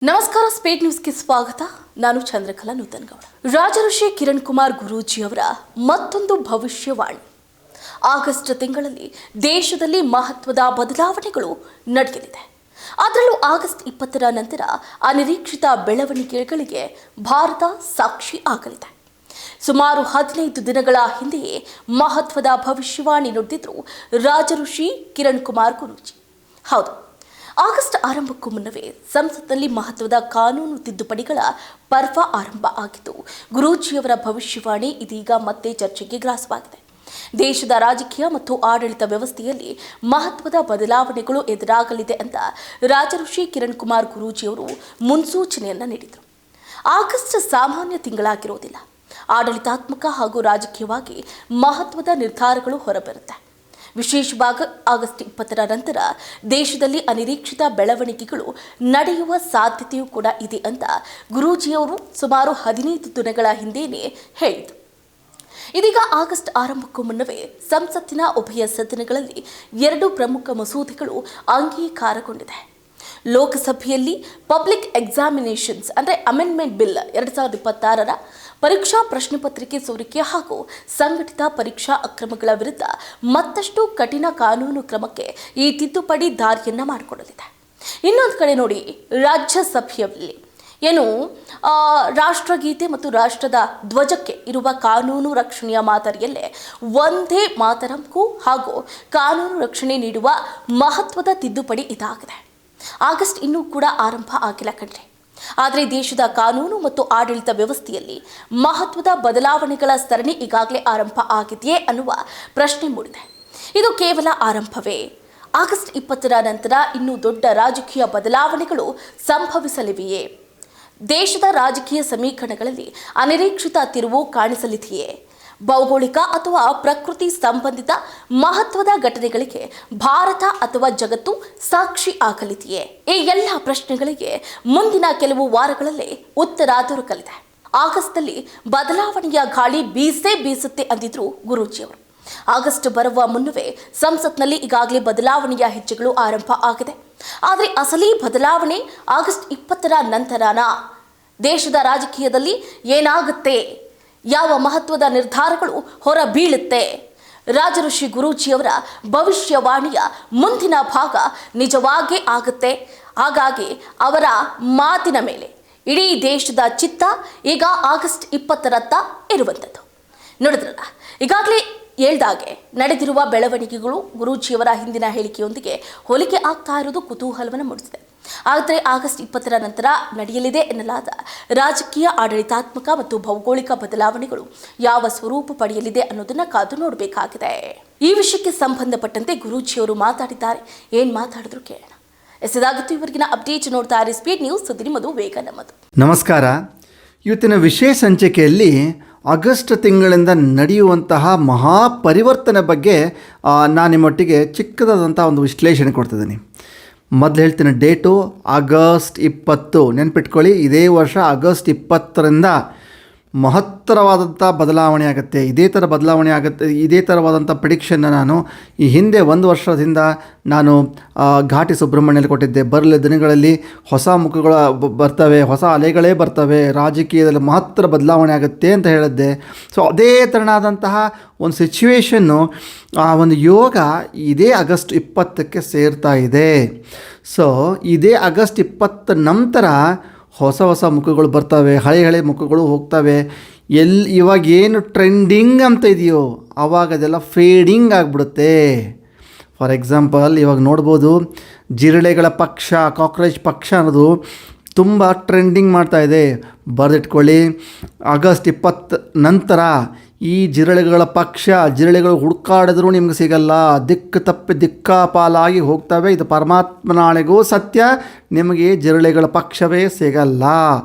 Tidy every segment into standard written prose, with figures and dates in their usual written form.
ನಮಸ್ಕಾರ, ಸ್ಪೀಡ್ ನ್ಯೂಸ್ಗೆ ಸ್ವಾಗತ. ನಾನು ಚಂದ್ರಕಲಾ ನೂತನಗೌಡ. ರಾಜಋಷಿ ಕಿರಣ್ ಕುಮಾರ್ ಗುರೂಜಿ ಅವರ ಮತ್ತೊಂದು ಭವಿಷ್ಯವಾಣಿ. ಆಗಸ್ಟ್ ತಿಂಗಳಲ್ಲಿ ದೇಶದಲ್ಲಿ ಮಹತ್ವದ ಬದಲಾವಣೆಗಳು ನಡೆಯಲಿದೆ. ಅದರಲ್ಲೂ ಆಗಸ್ಟ್ 20ರ ನಂತರ ಅನಿರೀಕ್ಷಿತ ಬೆಳವಣಿಗೆಗಳಿಗೆ ಭಾರತ ಸಾಕ್ಷಿ ಆಗಲಿದೆ. ಸುಮಾರು 15 ದಿನಗಳ ಹಿಂದೆಯೇ ಮಹತ್ವದ ಭವಿಷ್ಯವಾಣಿ ನುಡಿದಿದ್ರು ರಾಜಋಷಿ ಕಿರಣ್ ಕುಮಾರ್ ಗುರೂಜಿ. ಹೌದು, ಆಗಸ್ಟ್ ಆರಂಭಕ್ಕೂ ಮುನ್ನವೇ ಸಂಸತ್ನಲ್ಲಿ ಮಹತ್ವದ ಕಾನೂನು ತಿದ್ದುಪಡಿಗಳ ಪರ್ವ ಆರಂಭ ಆಗಿದ್ದು, ಗುರೂಜಿಯವರ ಭವಿಷ್ಯವಾಣಿ ಇದೀಗ ಮತ್ತೆ ಚರ್ಚೆಗೆ ಗ್ರಾಸವಾಗಿದೆ. ದೇಶದ ರಾಜಕೀಯ ಮತ್ತು ಆಡಳಿತ ವ್ಯವಸ್ಥೆಯಲ್ಲಿ ಮಹತ್ವದ ಬದಲಾವಣೆಗಳು ಎದುರಾಗಲಿದೆ ಅಂತ ರಾಜಋಷಿ ಕಿರಣ್ ಕುಮಾರ್ ಗುರೂಜಿಯವರು ಮುನ್ಸೂಚನೆಯನ್ನ ನೀಡಿದರು. ಆಗಸ್ಟ್ ಸಾಮಾನ್ಯ ತಿಂಗಳಾಗಿರೋದಿಲ್ಲ. ಆಡಳಿತಾತ್ಮಕ ಹಾಗೂ ರಾಜಕೀಯವಾಗಿ ಮಹತ್ವದ ನಿರ್ಧಾರಗಳು ಹೊರಬರುತ್ತೆ. ವಿಶೇಷವಾಗಿ ಆಗಸ್ಟ್ 20ರ ನಂತರ ದೇಶದಲ್ಲಿ ಅನಿರೀಕ್ಷಿತ ಬೆಳವಣಿಗೆಗಳು ನಡೆಯುವ ಸಾಧ್ಯತೆಯೂ ಕೂಡ ಇದೆ ಅಂತ ಗುರೂಜಿಯವರು ಸುಮಾರು 15 ದಿನಗಳ ಹಿಂದೆಯೇ ಹೇಳಿದರು. ಇದೀಗ ಆಗಸ್ಟ್ ಆರಂಭಕ್ಕೂ ಮುನ್ನವೇ ಸಂಸತ್ತಿನ ಉಭಯ ಸದನಗಳಲ್ಲಿ 2 ಪ್ರಮುಖ ಮಸೂದೆಗಳು ಅಂಗೀಕಾರಗೊಂಡಿದೆ. ಲೋಕಸಭೆಯಲ್ಲಿ ಪಬ್ಲಿಕ್ ಎಕ್ಸಾಮಿನೇಷನ್ಸ್ ಅಂದರೆ ಅಮೆಂಡ್ಮೆಂಟ್ ಬಿಲ್ 2026ರ ಪರೀಕ್ಷಾ ಪ್ರಶ್ನೆ ಪತ್ರಿಕೆ ಸೋರಿಕೆ ಹಾಗೂ ಸಂಘಟಿತ ಪರೀಕ್ಷಾ ಅಕ್ರಮಗಳ ವಿರುದ್ಧ ಮತ್ತಷ್ಟು ಕಠಿಣ ಕಾನೂನು ಕ್ರಮಕ್ಕೆ ಈ ತಿದ್ದುಪಡಿ ದಾರಿಯನ್ನ ಮಾಡಿಕೊಡಲಿದೆ. ಇನ್ನೊಂದು ಕಡೆ ನೋಡಿ, ರಾಜ್ಯಸಭೆಯಲ್ಲಿ ರಾಷ್ಟ್ರಗೀತೆ ಮತ್ತು ರಾಷ್ಟ್ರದ ಧ್ವಜಕ್ಕೆ ಇರುವ ಕಾನೂನು ರಕ್ಷಣೆಯ ಮಾದರಿಯಲ್ಲೇ ಒಂದೇ ಮಾತರಂಗೂ ಹಾಗೂ ಕಾನೂನು ರಕ್ಷಣೆ ನೀಡುವ ಮಹತ್ವದ ತಿದ್ದುಪಡಿ ಇದಾಗಿದೆ. ಆಗಸ್ಟ್ ಇನ್ನೂ ಕೂಡ ಆರಂಭ ಆಗಿಲ್ಲ ಕಣ್ರಿ. ಆದರೆ ದೇಶದ ಕಾನೂನು ಮತ್ತು ಆಡಳಿತ ವ್ಯವಸ್ಥೆಯಲ್ಲಿ ಮಹತ್ವದ ಬದಲಾವಣೆಗಳ ಸರಣಿ ಈಗಾಗಲೇ ಆರಂಭ ಆಗಿದೆಯೇ ಅನ್ನುವ ಪ್ರಶ್ನೆ ಮೂಡಿದೆ. ಇದು ಕೇವಲ ಆರಂಭವೇ? ಆಗಸ್ಟ್ 20ರ ನಂತರ ಇನ್ನೂ ದೊಡ್ಡ ರಾಜಕೀಯ ಬದಲಾವಣೆಗಳು ಸಂಭವಿಸಲಿವೆಯೇ? ದೇಶದ ರಾಜಕೀಯ ಸಮೀಕರಣಗಳಲ್ಲಿ ಅನಿರೀಕ್ಷಿತ ತಿರುವು ಕಾಣಿಸಲಿದೆಯೇ? ಭೌಗೋಳಿಕ ಅಥವಾ ಪ್ರಕೃತಿ ಸಂಬಂಧಿತ ಮಹತ್ವದ ಘಟನೆಗಳಿಗೆ ಭಾರತ ಅಥವಾ ಜಗತ್ತು ಸಾಕ್ಷಿ ಆಗಲಿದೆಯೇ? ಈ ಎಲ್ಲ ಪ್ರಶ್ನೆಗಳಿಗೆ ಮುಂದಿನ ಕೆಲವು ವಾರಗಳಲ್ಲೇ ಉತ್ತರ ದೊರಕಲಿದೆ. ಆಗಸ್ಟ್ನಲ್ಲಿ ಬದಲಾವಣೆಯ ಗಾಳಿ ಬೀಸುತ್ತೆ ಅಂದಿದ್ರು ಗುರೂಜಿಯವರು. ಆಗಸ್ಟ್ ಬರುವ ಮುನ್ನವೇ ಸಂಸತ್ನಲ್ಲಿ ಈಗಾಗಲೇ ಬದಲಾವಣೆಯ ಹೆಜ್ಜೆಗಳು ಆರಂಭ ಆಗಿದೆ. ಆದರೆ ಅಸಲಿ ಬದಲಾವಣೆ ಆಗಸ್ಟ್ 20ರ ನಂತರನ? ದೇಶದ ರಾಜಕೀಯದಲ್ಲಿ ಏನಾಗುತ್ತೆ? ಯಾವ ಮಹತ್ವದ ನಿರ್ಧಾರಗಳು ಹೊರ ಬೀಳುತ್ತೆ? ರಾಜಋಷಿ ಗುರೂಜಿಯವರ ಭವಿಷ್ಯವಾಣಿಯ ಮುಂದಿನ ಭಾಗ ನಿಜವಾಗೇ ಆಗುತ್ತೆ. ಹಾಗಾಗಿ ಅವರ ಮಾತಿನ ಮೇಲೆ ಇಡೀ ದೇಶದ ಚಿತ್ತ ಈಗ ಆಗಸ್ಟ್ 20ರತ್ತ ಇರುವಂಥದ್ದು. ನೋಡಿದ್ರಲ್ಲ, ಈಗಾಗಲೇ ಹೇಳ್ದಾಗೆ ನಡೆದಿರುವ ಬೆಳವಣಿಗೆಗಳು ಗುರೂಜಿಯವರ ಹಿಂದಿನ ಹೇಳಿಕೆಯೊಂದಿಗೆ ಹೋಲಿಕೆ ಆಗ್ತಾ ಇರೋದು ಕುತೂಹಲವನ್ನು ಮೂಡಿಸಿದೆ. ಆದರೆ ಆಗಸ್ಟ್ 20ರ ನಂತರ ನಡೆಯಲಿದೆ ಎನ್ನಲಾದ ರಾಜಕೀಯ, ಆಡಳಿತಾತ್ಮಕ ಮತ್ತು ಭೌಗೋಳಿಕ ಬದಲಾವಣೆಗಳು ಯಾವ ಸ್ವರೂಪ ಪಡೆಯಲಿದೆ ಅನ್ನೋದನ್ನ ಕಾದು ನೋಡಬೇಕಾಗಿದೆ. ಈ ವಿಷಯಕ್ಕೆ ಸಂಬಂಧಪಟ್ಟಂತೆ ಗುರೂಜಿಯವರು ಮಾತಾಡಿದ್ದಾರೆ. ಏನ್ ಮಾತಾಡಿದ್ರು ಕೇಳೋಣ. ಇದಾಗಿತ್ತು ಇವರಿಗಿನ ಅಪ್ಡೇಟ್. ನೋಡ್ತಾ ಇರಿ ಸ್ಪೀಡ್ ನ್ಯೂಸ್, ಸುದ್ದಿ ನಿಮ್ಮದು, ವೇಗ ನಮ್ಮದು. ನಮಸ್ಕಾರ. ಇವತ್ತಿನ ವಿಶೇಷ ಸಂಚಿಕೆಯಲ್ಲಿ ಆಗಸ್ಟ್ ತಿಂಗಳಿಂದ ನಡೆಯುವಂತಹ ಮಹಾಪರಿವರ್ತನೆ ಬಗ್ಗೆ ನಾನು ನಿಮ್ಮೊಟ್ಟಿಗೆ ಚಿಕ್ಕದಾದಂಥ ಒಂದು ವಿಶ್ಲೇಷಣೆ ಕೊಡ್ತಿದ್ದೀನಿ. ಮೊದಲು ಹೇಳ್ತೀನಿ, ಡೇಟು ಆಗಸ್ಟ್ 20. ನೆನ್ಪಿಟ್ಕೊಳ್ಳಿ, ಇದೇ ವರ್ಷ ಆಗಸ್ಟ್ 20ರಿಂದ ಮಹತ್ತರವಾದಂಥ ಬದಲಾವಣೆ ಆಗುತ್ತೆ. ಇದೇ ಥರವಾದಂಥ ಪ್ರಿಡಿಕ್ಷನ್ನ ನಾನು ಈ ಹಿಂದೆ 1 ವರ್ಷದಿಂದ ನಾನು ಘಾಟಿ ಸುಬ್ರಹ್ಮಣ್ಯಲ್ಲಿ ಕೊಟ್ಟಿದ್ದೆ. ಬರಲಿ ದಿನಗಳಲ್ಲಿ ಹೊಸ ಮುಖಗಳು ಬರ್ತವೆ, ಹೊಸ ಅಲೆಗಳೇ ಬರ್ತವೆ, ರಾಜಕೀಯದಲ್ಲಿ ಮಹತ್ತರ ಬದಲಾವಣೆ ಆಗುತ್ತೆ ಅಂತ ಹೇಳಿದ್ದೆ. ಸೊ ಅದೇ ಥರನಾದಂತಹ ಒಂದು ಸಿಚುವೇಶನ್ನು, ಆ ಒಂದು ಯೋಗ ಇದೇ ಆಗಸ್ಟ್ 20ಕ್ಕೆ ಸೇರ್ತಾ ಇದೆ. ಸೊ ಇದೇ ಆಗಸ್ಟ್ 20 ನಂತರ ಹೊಸ ಮುಖಗಳು ಬರ್ತವೆ, ಹಳೆ ಮುಖಗಳು ಹೋಗ್ತವೆ. ಇವಾಗ ಏನು ಟ್ರೆಂಡಿಂಗ್ ಅಂತ ಇದೆಯೋ ಆವಾಗ ಅದೆಲ್ಲ ಫೇಡಿಂಗ್ ಆಗಿಬಿಡುತ್ತೆ. ಫಾರ್ ಎಕ್ಸಾಂಪಲ್, ಇವಾಗ ನೋಡ್ಬೋದು, ಜಿರಳೆಗಳ ಪಕ್ಷ, ಕಾಕ್ರೋಚ್ ಪಕ್ಷ ಅನ್ನೋದು ತುಂಬ ಟ್ರೆಂಡಿಂಗ್ ಮಾಡ್ತಾಯಿದೆ. ಬರೆದಿಟ್ಕೊಳ್ಳಿ, ಆಗಸ್ಟ್ 20 ನಂತರ ಈ ಜಿರಳೆಗಳು ಹುಡುಕಾಡಿದ್ರೂ ನಿಮ್ಗೆ ಸಿಗಲ್ಲ. ದಿಕ್ಕಾಪಾಲಾಗಿ ಹೋಗ್ತವೆ. ಇದು ಪರಮಾತ್ಮನಾಳೆಗೂ ಸತ್ಯ, ನಿಮಗೆ ಜಿರಳೆಗಳ ಪಕ್ಷವೇ ಸಿಗಲ್ಲ.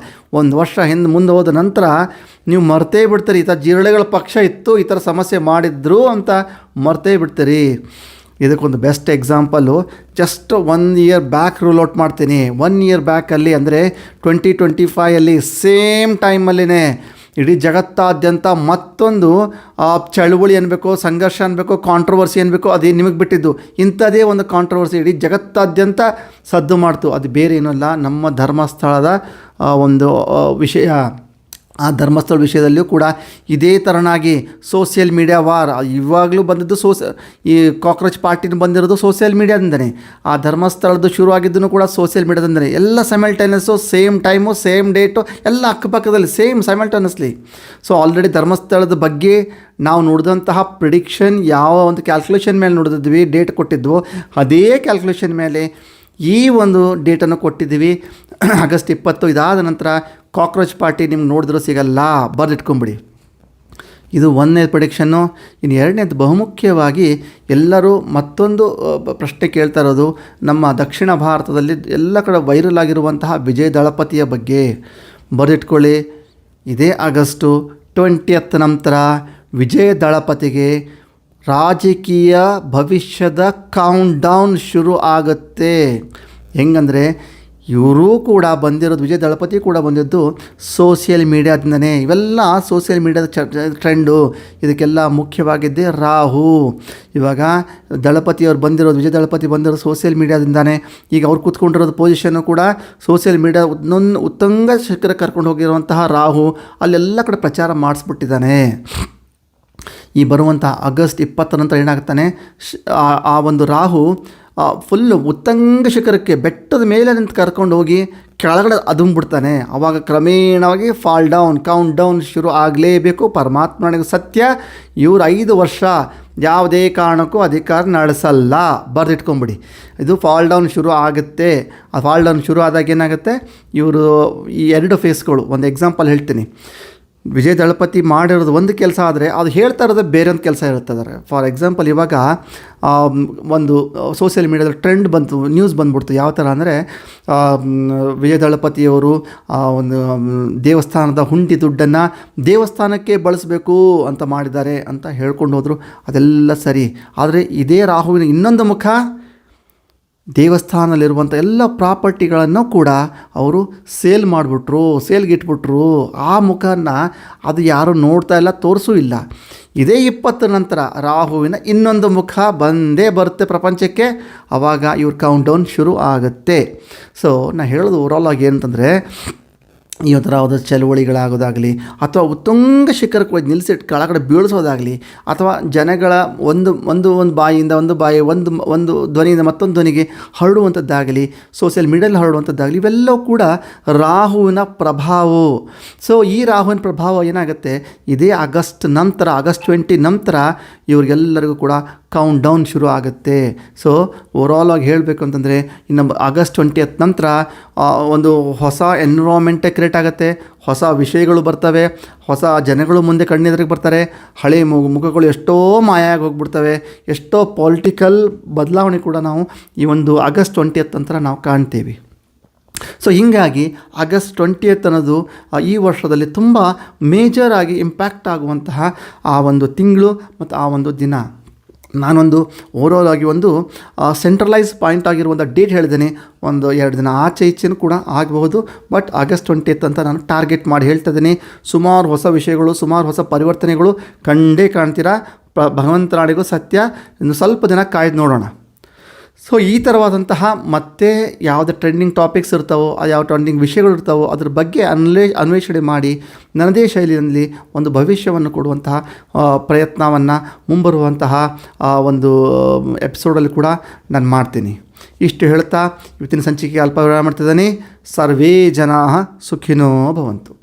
1 ವರ್ಷ ಮುಂದೆ ಹೋದ ನಂತರ ನೀವು ಮರ್ತೇ ಬಿಡ್ತೀರಿ, ಈ ಥರ ಜಿರಳೆಗಳ ಪಕ್ಷ ಇತ್ತು, ಈ ಥರ ಸಮಸ್ಯೆ ಮಾಡಿದ್ರು ಅಂತ ಮರ್ತೇ ಬಿಡ್ತೀರಿ. ಇದಕ್ಕೊಂದು best example, just 1 year back rule out ಮಾಡ್ತೀನಿ. 1 ಇಯರ್ ಬ್ಯಾಕಲ್ಲಿ ಅಂದರೆ 2025 ಸೇಮ್ ಟೈಮಲ್ಲಿನೇ ಇಡೀ ಜಗತ್ತಾದ್ಯಂತ ಮತ್ತೊಂದು ಚಳುವಳಿ ಅನ್ಬೇಕು, ಸಂಘರ್ಷ ಅನ್ಬೇಕು, ಕಾಂಟ್ರವರ್ಸಿ ಅನ್ಬೇಕು, ಅದೇ ನಿಮಗೆ ಬಿಟ್ಟಿದ್ದು. ಇಂಥದೇ ಒಂದು ಕಾಂಟ್ರವರ್ಸಿ ಇಡೀ ಜಗತ್ತಾದ್ಯಂತ ಸದ್ದು ಮಾಡ್ತು. ಅದು ಬೇರೆ ಏನಲ್ಲ, ನಮ್ಮ ಧರ್ಮಸ್ಥಳದ ಒಂದು ವಿಷಯ. ಆ ಧರ್ಮಸ್ಥಳ ವಿಷಯದಲ್ಲಿಯೂ ಕೂಡ ಇದೇ ಥರನಾಗಿ ಸೋಷಿಯಲ್ ಮೀಡಿಯಾ ವಾರ್ ಇವಾಗಲೂ ಬಂದಿದ್ದು ಈ ಕಾಕ್ರೋಚ್ ಪಾರ್ಟಿನ ಬಂದಿರೋದು ಸೋಷಿಯಲ್ ಮೀಡಿಯಾದಿಂದನೇ. ಆ ಧರ್ಮಸ್ಥಳದ್ದು ಶುರುವಾಗಿದ್ದೂ ಕೂಡ ಸೋಷಿಯಲ್ ಮೀಡಿಯಾದಿಂದನೇ. ಎಲ್ಲ ಸೈಮಲ್ಟೇನಿಯಸ್ಸು, ಸೇಮ್ ಟೈಮು, ಸೇಮ್ ಡೇಟು, ಎಲ್ಲ ಅಕ್ಕಪಕ್ಕದಲ್ಲಿ ಸೇಮ್ ಸೈಮಲ್ಟೇನಿಯಸ್ಲಿ. ಸೊ ಆಲ್ರೆಡಿ ಧರ್ಮಸ್ಥಳದ ಬಗ್ಗೆ ನಾವು ನೋಡಿದಂತಹ ಪ್ರಿಡಿಕ್ಷನ್ ಯಾವ ಒಂದು ಕ್ಯಾಲ್ಕುಲೇಷನ್ ಮೇಲೆ ನೋಡಿದ್ವಿ, ಡೇಟ್ ಕೊಟ್ಟಿದ್ವೋ ಅದೇ ಕ್ಯಾಲ್ಕುಲೇಷನ್ ಮೇಲೆ ಈ ಒಂದು ಡೇಟನ್ನು ಕೊಟ್ಟಿದ್ದೀವಿ. ಆಗಸ್ಟ್ 20. ಇದಾದ ನಂತರ ಕಾಕ್ರೋಚ್ ಪಾರ್ಟಿ ನಿಮ್ಗೆ ನೋಡಿದ್ರೂ ಸಿಗಲ್ಲ, ಬರೆದಿಟ್ಕೊಂಬಿಡಿ. ಇದು ಒಂದನೇ ಪ್ರಿಡಿಕ್ಷನ್ನು. ಇನ್ನು ಎರಡನೇದು ಬಹುಮುಖ್ಯವಾಗಿ ಎಲ್ಲರೂ ಮತ್ತೊಂದು ಪ್ರಶ್ನೆ ಕೇಳ್ತಾ ಇರೋದು ನಮ್ಮ ದಕ್ಷಿಣ ಭಾರತದಲ್ಲಿ ಎಲ್ಲ ಕಡೆ ವೈರಲ್ ಆಗಿರುವಂತಹ ವಿಜಯ ದಳಪತಿಯ ಬಗ್ಗೆ. ಬರೆದಿಟ್ಕೊಳ್ಳಿ, ಇದೇ ಆಗಸ್ಟು 20 ನಂತರ ವಿಜಯ ದಳಪತಿಗೆ ರಾಜಕೀಯ ಭವಿಷ್ಯದ ಕೌಂಟ್ ಡೌನ್ ಶುರು ಆಗುತ್ತೆ. ಹೆಂಗಂದರೆ ಇವರು ಕೂಡ ಬಂದಿರೋದು, ವಿಜಯ್ ದಳಪತಿ ಕೂಡ ಬಂದಿದ್ದು ಸೋಷಿಯಲ್ ಮೀಡಿಯಾದಿಂದನೇ. ಇವೆಲ್ಲ ಸೋಷಿಯಲ್ ಮೀಡಿಯಾದ ಟ್ರೆಂಡು. ಇದಕ್ಕೆಲ್ಲ ಮುಖ್ಯವಾಗಿದ್ದೇ ರಾಹು. ಇವಾಗ ದಳಪತಿಯವ್ರು ಬಂದಿರೋದು, ವಿಜಯ್ ದಳಪತಿ ಬಂದಿರೋದು ಸೋಷಿಯಲ್ ಮೀಡಿಯಾದಿಂದಾನೇ. ಈಗ ಅವ್ರು ಕೂತ್ಕೊಂಡಿರೋದು ಪೊಸಿಷನ್ನು ಕೂಡ ಸೋಷಿಯಲ್ ಮೀಡಿಯಾ ಉತ್ತುಂಗ ಶಿಖರ ಕರ್ಕೊಂಡು ಹೋಗಿರುವಂತಹ ರಾಹು ಅಲ್ಲೆಲ್ಲ ಕಡೆ ಪ್ರಚಾರ ಮಾಡಿಸ್ಬಿಟ್ಟಿದ್ದಾನೆ. ಈ ಬರುವಂಥ ಆಗಸ್ಟ್ 20 ನಂತರ ಏನಾಗ್ತಾನೆ, ಆ ಒಂದು ರಾಹು ಫುಲ್ಲು ಉತ್ತಂಗ ಶಿಖರಕ್ಕೆ ಬೆಟ್ಟದ ಮೇಲೆ ನಿಂತು ಕರ್ಕೊಂಡು ಹೋಗಿ ಕೆಳಗಡೆ ಅದುಂಬಿಡ್ತಾನೆ. ಆವಾಗ ಕ್ರಮೇಣವಾಗಿ ಫಾಲ್ ಡೌನ್, ಕೌಂಟ್ ಡೌನ್ ಶುರು ಆಗಲೇಬೇಕು. ಪರಮಾತ್ಮನಿಗೆ ಸತ್ಯ, ಇವರು 5 ವರ್ಷ ಯಾವುದೇ ಕಾರಣಕ್ಕೂ ಅಧಿಕಾರ ನಡೆಸಲ್ಲ. ಬರೆದಿಟ್ಕೊಂಬಿಡಿ. ಇದು ಫಾಲ್ ಡೌನ್ ಶುರು ಆಗುತ್ತೆ. ಆ ಫಾಲ್ ಡೌನ್ ಶುರು ಆದಾಗ ಏನಾಗುತ್ತೆ, ಇವರು ಈ 2 ಫೇಸ್ಗಳು. ಒಂದು ಎಕ್ಸಾಂಪಲ್ ಹೇಳ್ತೀನಿ. ವಿಜಯ್ ದಳಪತಿ ಮಾಡಿರೋದು ಒಂದು ಕೆಲಸ ಆದರೆ ಅದು ಹೇಳ್ತಾ ಇರೋದು ಬೇರೆ ಒಂದು ಕೆಲಸ ಹೇಳ್ತಿದ್ದಾರೆ. ಫಾರ್ ಎಕ್ಸಾಂಪಲ್, ಇವಾಗ ಒಂದು ಸೋಷಿಯಲ್ ಮೀಡಿಯಾದ ಟ್ರೆಂಡ್ ಬಂತು, ನ್ಯೂಸ್ ಬಂದ್ಬಿಡ್ತು. ಯಾವ ಥರ ಅಂದರೆ ವಿಜಯ್ ದಳಪತಿಯವರು ಒಂದು ದೇವಸ್ಥಾನದ ಹುಂಡಿ ದುಡ್ಡನ್ನು ದೇವಸ್ಥಾನಕ್ಕೆ ಬಳಸಬೇಕು ಅಂತ ಮಾಡಿದ್ದಾರೆ ಅಂತ ಹೇಳ್ಕೊಂಡು ಹೋದರು. ಅದೆಲ್ಲ ಸರಿ. ಆದರೆ ಇದೇ ರಾಹುವಿನ ಇನ್ನೊಂದು ಮುಖ, ದೇವಸ್ಥಾನದಲ್ಲಿರುವಂಥ ಎಲ್ಲ ಪ್ರಾಪರ್ಟಿಗಳನ್ನು ಕೂಡ ಅವರು ಸೇಲ್ ಮಾಡಿಬಿಟ್ರು, ಸೇಲ್ಗೆ ಇಟ್ಬಿಟ್ರು. ಆ ಮುಖನ ಅದು ಯಾರು ನೋಡ್ತಾ ಇಲ್ಲ, ತೋರಿಸೂ ಇಲ್ಲ. ಇದೇ 20 ನಂತರ ರಾಹುವಿನ ಇನ್ನೊಂದು ಮುಖ ಬಂದೇ ಬರುತ್ತೆ ಪ್ರಪಂಚಕ್ಕೆ. ಆವಾಗ ಇವ್ರ ಕೌಂಟ್ ಡೌನ್ ಶುರು ಆಗುತ್ತೆ. ಸೊ ನಾನು ಹೇಳೋದು ಓವರಾಲ್ ಆಗಿ ಏನಂತಂದರೆ, ಈ ಒಂಥರ ಯಾವುದೋ ಚಳುವಳಿಗಳಾಗೋದಾಗಲಿ, ಅಥವಾ ಉತ್ತುಂಗ ಶಿಖರಕ್ಕೆ ನಿಲ್ಲಿಸಿಟ್ಟು ಕೆಳಗಡೆ ಬೀಳಿಸೋದಾಗಲಿ, ಅಥವಾ ಜನಗಳ ಒಂದು ಬಾಯಿಯಿಂದ ಒಂದು ಧ್ವನಿಯಿಂದ ಮತ್ತೊಂದು ಧ್ವನಿಗೆ ಹರಡುವಂಥದ್ದಾಗಲಿ, ಸೋಷಿಯಲ್ ಮೀಡಿಯಲ್ಲಿ ಹರಡುವಂಥದ್ದಾಗಲಿ, ಇವೆಲ್ಲವೂ ಕೂಡ ರಾಹುವಿನ ಪ್ರಭಾವ. ಸೊ ಈ ರಾಹುವಿನ ಪ್ರಭಾವ ಏನಾಗುತ್ತೆ, ಇದೇ ಆಗಸ್ಟ್ 20 ನಂತರ ಇವ್ರಿಗೆಲ್ಲರಿಗೂ ಕೂಡ ಕೌಂಟ್ ಡೌನ್ ಶುರು ಆಗುತ್ತೆ. ಸೊ ಓವರಾಲ್ ಆಗಿ ಹೇಳಬೇಕು ಅಂತಂದರೆ, ಇನ್ನು ಆಗಸ್ಟ್ 20 ನಂತರ ಒಂದು ಹೊಸ ಎನ್ವಿರಾನ್ಮೆಂಟೇ ಕ್ರಿಯೇಟ್ ಆಗುತ್ತೆ. ಹೊಸ ವಿಷಯಗಳು ಬರ್ತವೆ, ಹೊಸ ಜನಗಳು ಮುಂದೆ ಕಣ್ಣೆದುರಿಗೆ ಬರ್ತಾರೆ. ಹಳೆ ಮುಖಗಳು ಎಷ್ಟೋ ಮಾಯ ಆಗಿ ಹೋಗ್ಬಿಡ್ತವೆ. ಎಷ್ಟೋ ಪೊಲಿಟಿಕಲ್ ಬದಲಾವಣೆ ಕೂಡ ನಾವು ಈ ಒಂದು ಆಗಸ್ಟ್ 20 ನಂತರ ನಾವು ಕಾಣ್ತೀವಿ. ಸೊ ಹೀಗಾಗಿ ಆಗಸ್ಟ್ 20 ಅನ್ನೋದು ಈ ವರ್ಷದಲ್ಲಿ ತುಂಬ ಮೇಜರಾಗಿ ಇಂಪ್ಯಾಕ್ಟ್ ಆಗುವಂತಹ ಆ ಒಂದು ತಿಂಗಳು ಮತ್ತು ಆ ಒಂದು ದಿನ. ನಾನೊಂದು ಓವರಾಲ್ ಆಗಿ ಒಂದು ಸೆಂಟ್ರಲೈಸ್ ಪಾಯಿಂಟ್ ಆಗಿರುವಂಥ ಡೇಟ್ ಹೇಳಿದ್ದೇನೆ. ಒಂದು 2 ದಿನ ಆಚೆ ಈಚೆನೂ ಕೂಡ ಆಗಬಹುದು. ಬಟ್ ಆಗಸ್ಟ್ 20 ಅಂತ ನಾನು ಟಾರ್ಗೆಟ್ ಮಾಡಿ ಹೇಳ್ತಾ ಇದ್ದೀನಿ. ಸುಮಾರು ಹೊಸ ವಿಷಯಗಳು, ಸುಮಾರು ಹೊಸ ಪರಿವರ್ತನೆಗಳು ಕಂಡೇ ಕಾಣ್ತೀರಾ. ಭಗವಂತನಾಡಿಗೂ ಸತ್ಯ. ಇನ್ನು ಸ್ವಲ್ಪ ದಿನ ಕಾಯ್ದು ನೋಡೋಣ. ಸೊ ಈ ಥರವಾದಂತಹ ಮತ್ತೆ ಯಾವುದೇ ಟ್ರೆಂಡಿಂಗ್ ಟಾಪಿಕ್ಸ್ ಇರ್ತಾವೋ, ಯಾವ ಟ್ರೆಂಡಿಂಗ್ ವಿಷಯಗಳು ಇರ್ತಾವೋ ಅದ್ರ ಬಗ್ಗೆ ಅನ್ವೇಷಣೆ ಮಾಡಿ ನನ್ನದೇ ಶೈಲಿಯಲ್ಲಿ ಒಂದು ಭವಿಷ್ಯವನ್ನು ಕೊಡುವಂತಹ ಪ್ರಯತ್ನವನ್ನು ಮುಂಬರುವಂತಹ ಒಂದು ಎಪಿಸೋಡಲ್ಲಿ ಕೂಡ ನಾನು ಮಾಡ್ತೀನಿ. ಇಷ್ಟು ಹೇಳ್ತಾ ಇವತ್ತಿನ ಸಂಚಿಕೆಗೆ ಅಲ್ಪ ವಿರಾಮ ಮಾಡ್ತಿದ್ದೀನಿ. ಸರ್ವೇ ಜನಾಃ ಸುಖಿನೋ ಭವಂತು.